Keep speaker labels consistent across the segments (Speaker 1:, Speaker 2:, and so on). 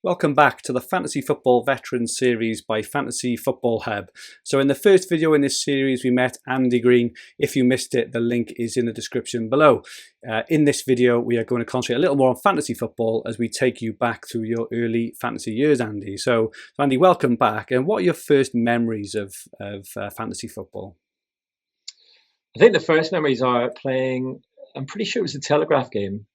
Speaker 1: Welcome back to the Fantasy Football Veterans Series by Fantasy Football Hub. So in the first video in this series we met Andy Green. If you missed it, the link is in the description below. In this video we are going to concentrate a little more on fantasy football as we take you back through your early fantasy years, Andy. So Andy, welcome back. And what are your first memories of fantasy football?
Speaker 2: I think the first memories are playing, I'm pretty sure it was a Telegraph game.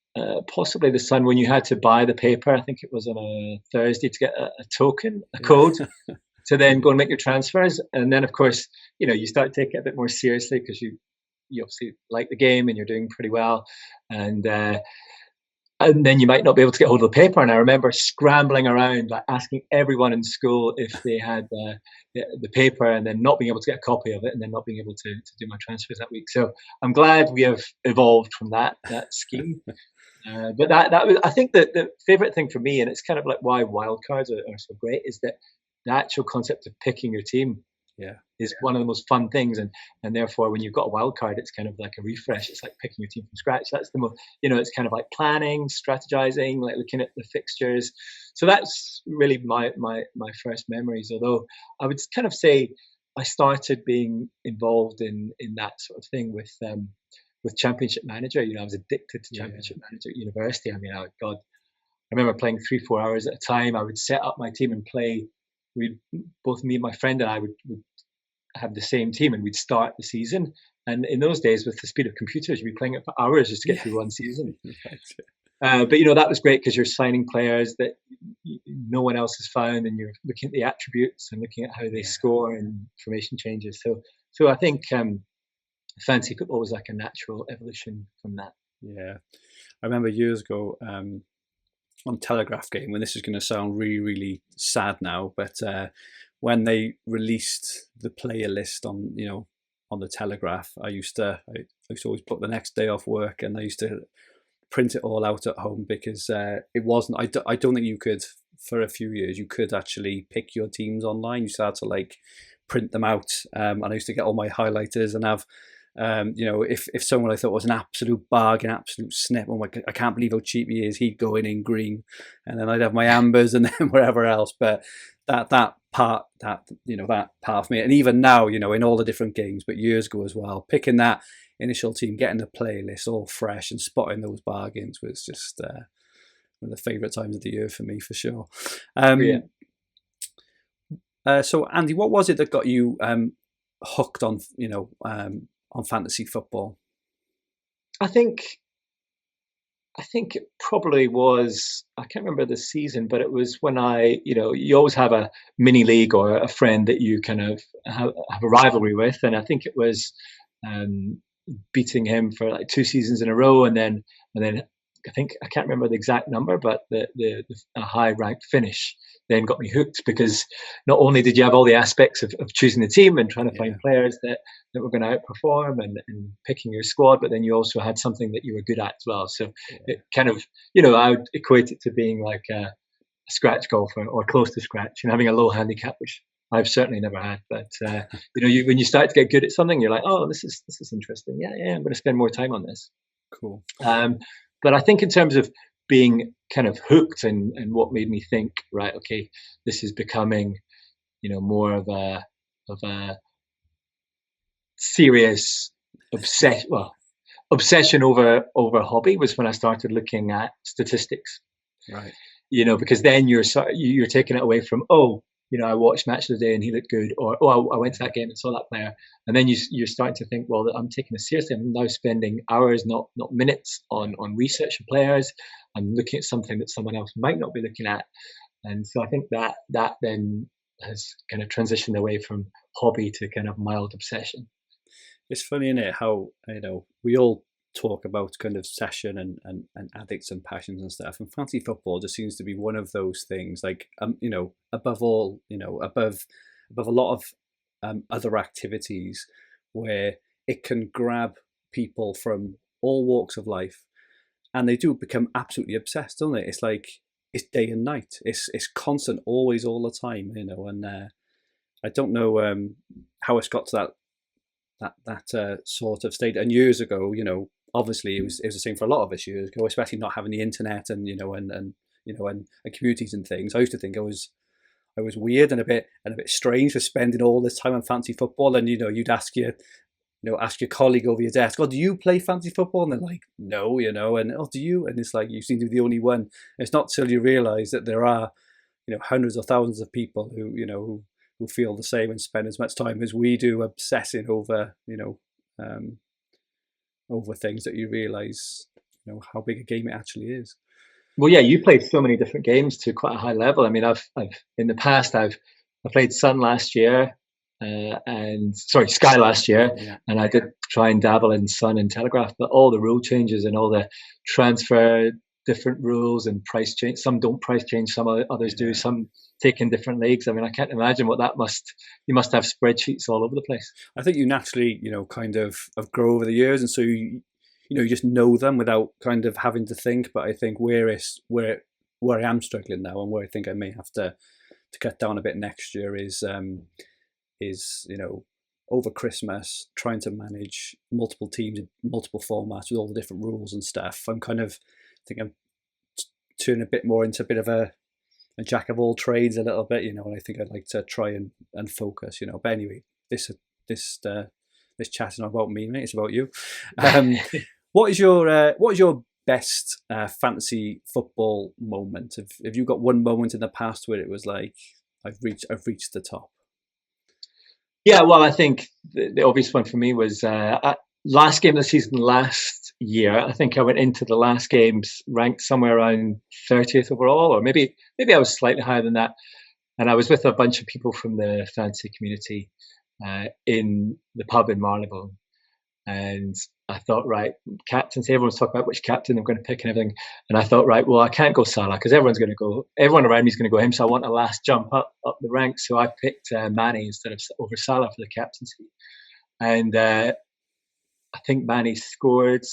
Speaker 2: Possibly the Sun, when you had to buy the paper. I think it was on a Thursday to get a token, a code, to then go and make your transfers. And then, of course, you start taking it a bit more seriously because you obviously like the game and you're doing pretty well. And then you might not be able to get hold of the paper. And I remember scrambling around, like asking everyone in school if they had the paper, and then not being able to get a copy of it, and then not being able to do my transfers that week. So I'm glad we have evolved from that scheme. But that was, I think, the favorite thing for me, and it's kind of like why wildcards are so great, is that the actual concept of picking your team is one of the most fun things, and therefore when you've got a wild card, it's kind of like a refresh. It's like picking your team from scratch. That's the most, it's kind of like planning, strategizing, like looking at the fixtures. So that's really my first memories. Although I would kind of say I started being involved in that sort of thing with Championship Manager. I was addicted to Championship Manager at university. I mean, I remember playing 3-4 hours at a time. I would set up my team and play. Both me and my friend and I would have the same team, and we'd start the season. And in those days, with the speed of computers, you'd be playing it for hours just to get through one season. But that was great because you're signing players that no one else has found, and you're looking at the attributes and looking at how they score and formation changes. So I think fantasy football was like a natural evolution from that.
Speaker 1: Yeah, I remember years ago on Telegraph game, and this is going to sound really, really sad now, but when they released the player list on the Telegraph, I used to always put the next day off work, and I used to print it all out at home because it wasn't. I don't think you could, for a few years, you could actually pick your teams online. You started to like print them out, and I used to get all my highlighters and have. If someone I thought was an absolute bargain, absolute snip, oh my God, I can't believe how cheap he is, he'd go in green, and then I'd have my ambers and then wherever else. But that part of me, and even now, in all the different games, but years ago as well, picking that initial team, getting the playlist all fresh and spotting those bargains was just one of the favourite times of the year for me, for sure. So Andy, what was it that got you hooked on on fantasy football?
Speaker 2: I think it probably was, I can't remember the season, but it was when you always have a mini league or a friend that you kind of have a rivalry with, and I think it was beating him for like 2 seasons in a row, and then I can't remember the exact number, but the high ranked finish then got me hooked, because not only did you have all the aspects of choosing the team and trying to find players that were going to outperform and picking your squad, but then you also had something that you were good at as well. So it kind of, I would equate it to being like a scratch golfer or close to scratch, and having a low handicap, which I've certainly never had. But when you start to get good at something, you're like, oh, this is interesting. Yeah, I'm going to spend more time on this.
Speaker 1: Cool.
Speaker 2: But I think in terms of being kind of hooked and what made me think, right, okay, this is becoming, more of a serious obsession over hobby, was when I started looking at statistics.
Speaker 1: Right.
Speaker 2: Because then you're taking it away from, I watched Match of the Day and he looked good, or I went to that game and saw that player, and then you're starting to think, well, I'm taking this seriously. I'm now spending hours, not minutes, on research of players. I'm looking at something that someone else might not be looking at, and so I think that then has kind of transitioned away from hobby to kind of mild obsession.
Speaker 1: It's funny, isn't it, how we all talk about kind of obsession and addicts and passions and stuff, and fantasy football just seems to be one of those things, like above all, above a lot of other activities, where it can grab people from all walks of life, and they do become absolutely obsessed, don't they? It's like it's day and night, it's constant, always, all the time, and I don't know how it's got to that sort of state. And years ago, obviously it was the same for a lot of us years ago, especially not having the internet and and communities and things. I used to think I was weird and a bit strange for spending all this time on fantasy football. And you'd ask your colleague over your desk, "Oh, do you play fantasy football?" And they're like, "No," and "Oh, do you?" And it's like you seem to be the only one. And it's not till you realise that there are hundreds or thousands of people who feel the same and spend as much time as we do obsessing over over things that you realise how big a game it actually is.
Speaker 2: Well, yeah, you played so many different games to quite a high level. I mean, I've in the past I played Sun last year, and sorry, Sky last year,
Speaker 1: Yeah.
Speaker 2: and I did try and dabble in Sun and Telegraph, but all the rule changes and all the transfer, different rules and price change. Some don't price change, some others do. Some take in different leagues. I mean, I can't imagine what that you must have spreadsheets all over the place.
Speaker 1: I think you naturally, kind of grow over the years, and so you just know them without kind of having to think. But I think where I am struggling now, and where I think I may have to cut down a bit next year is over Christmas trying to manage multiple teams in multiple formats with all the different rules and stuff. I think I'm turning a bit more into a bit of a jack of all trades a little bit, and I think I'd like to try and focus, But anyway, this chat is not about me, mate. It's about you. What is your best fantasy football moment? Have you got one moment in the past where it was like I've reached the top?
Speaker 2: Yeah, well, I think the obvious one for me was last game of the season last year. I think I went into the last games ranked somewhere around 30th overall, or maybe I was slightly higher than that. And I was with a bunch of people from the fantasy community in the pub in Marylebone. And I thought, right, captains, everyone's talking about which captain I'm going to pick and everything. And I thought, right, well, I can't go Salah because everyone around me is going to go him. So I want a last jump up the ranks. So I picked Mane instead of over Salah for the captaincy. And I think Mane scored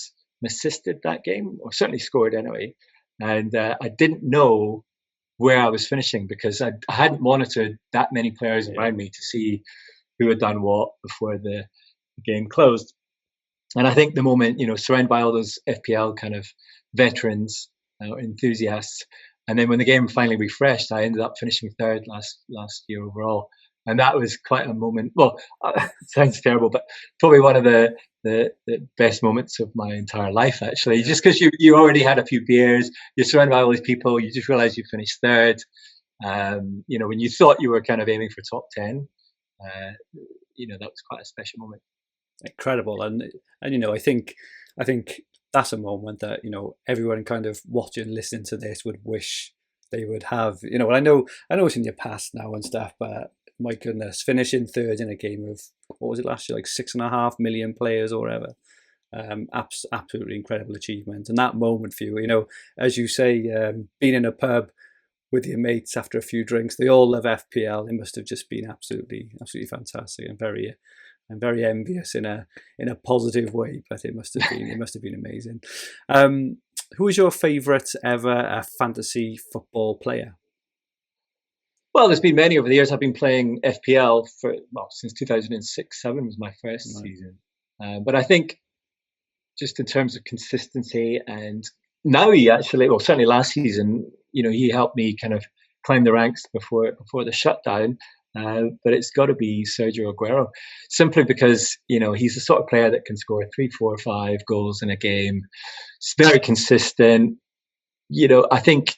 Speaker 2: and assisted that game, or certainly scored anyway. And I didn't know where I was finishing because I hadn't monitored that many players around me to see who had done what before the game closed. And I think the moment, surrounded by all those FPL kind of veterans, enthusiasts, and then when the game finally refreshed, I ended up finishing third last year overall, and that was quite a moment. Well, it sounds terrible, but probably one of the best moments of my entire life, actually. Just because you already had a few beers, you're surrounded by all these people, you just realize you finished third. When you thought you were kind of aiming for top 10, that was quite a special moment.
Speaker 1: Incredible, and I think that's a moment that everyone kind of watching, listening to this would wish they would have. And I know it's in your past now and stuff, but my goodness, finishing third in a game of what was it last year, like 6.5 million players or whatever. Absolutely incredible achievement, and that moment for you, as you say, being in a pub with your mates after a few drinks, they all love FPL. It must have just been absolutely fantastic, and I'm very envious in a positive way, but it must have been amazing. Who is your favourite ever fantasy football player?
Speaker 2: Well, there's been many over the years. I've been playing FPL since 2006-07 was my first season. But I think just in terms of consistency, and now certainly last season, he helped me kind of climb the ranks before the shutdown. But it's got to be Sergio Aguero, simply because he's the sort of player that can score 3, 4, 5 goals in a game. It's very consistent. I think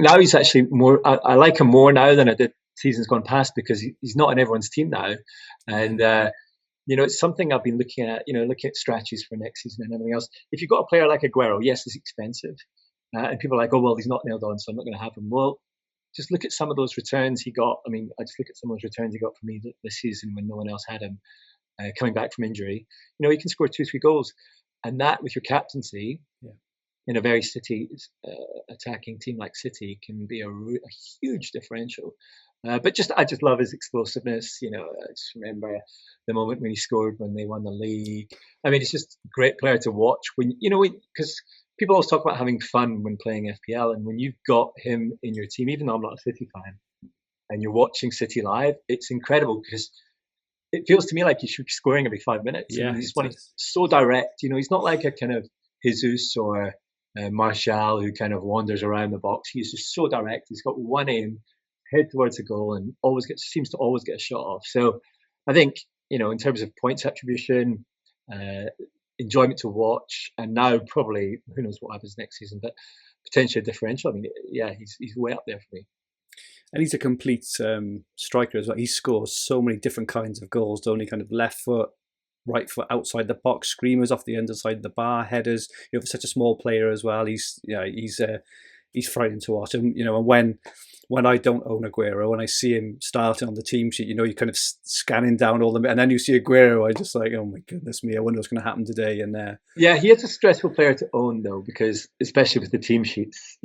Speaker 2: now he's actually more. I like him more now than I did seasons gone past because he's not in everyone's team now, and it's something I've been looking at. Looking at strategies for next season and everything else. If you've got a player like Aguero, yes, he's expensive, and people are like, oh well, he's not nailed on, so I'm not going to have him. Well, just look at some of those returns he got. I mean, I just look at some of those returns he got for me this season when no one else had him coming back from injury. He can score 2, 3 goals, and that with your captaincy in a very City attacking team like City can be a huge differential. But I just love his explosiveness. I just remember the moment when he scored when they won the league. I mean, it's just a great player to watch because people always talk about having fun when playing FPL, and when you've got him in your team, even though I'm not a City fan, and you're watching City live, it's incredible because it feels to me like he should be scoring every 5 minutes.
Speaker 1: Yeah,
Speaker 2: he's so direct. He's not like a kind of Jesus or Martial, who kind of wanders around the box. He's just so direct. He's got one aim, head towards the goal, and seems to always get a shot off. So I think, in terms of points attribution, enjoyment to watch, and now probably who knows what happens next season, but potentially a differential. I mean, yeah, he's way up there for me.
Speaker 1: And he's a complete striker as well. He scores so many different kinds of goals, don't he? Kind of left foot, right foot outside the box, screamers off the underside of the bar, headers. For such a small player as well, he's frightening to watch. And and when I don't own Aguero and I see him starting on the team sheet, you're kind of scanning down all the, and then you see Aguero, I just like, oh my goodness me, I wonder what's going to happen today. And
Speaker 2: yeah, he is a stressful player to own though, because especially with the team sheets,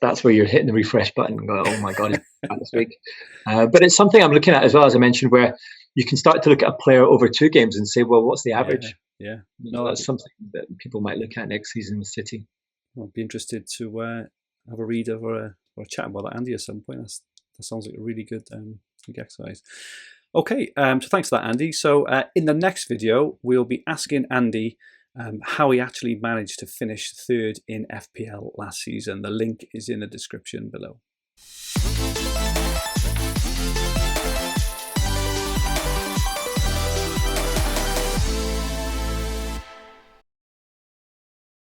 Speaker 2: that's where you're hitting the refresh button and going, oh my god, this week. But it's something I'm looking at as well, as I mentioned, where you can start to look at a player over 2 games and say, well, what's the average?
Speaker 1: Yeah.
Speaker 2: No, that's something that people might look at next season with City.
Speaker 1: I'll be interested to have a read of or a chat about that, Andy, at some point. That sounds like a really good exercise. Okay, so thanks for that, Andy. So in the next video, we'll be asking Andy how he actually managed to finish 3rd in FPL last season. The link is in the description below.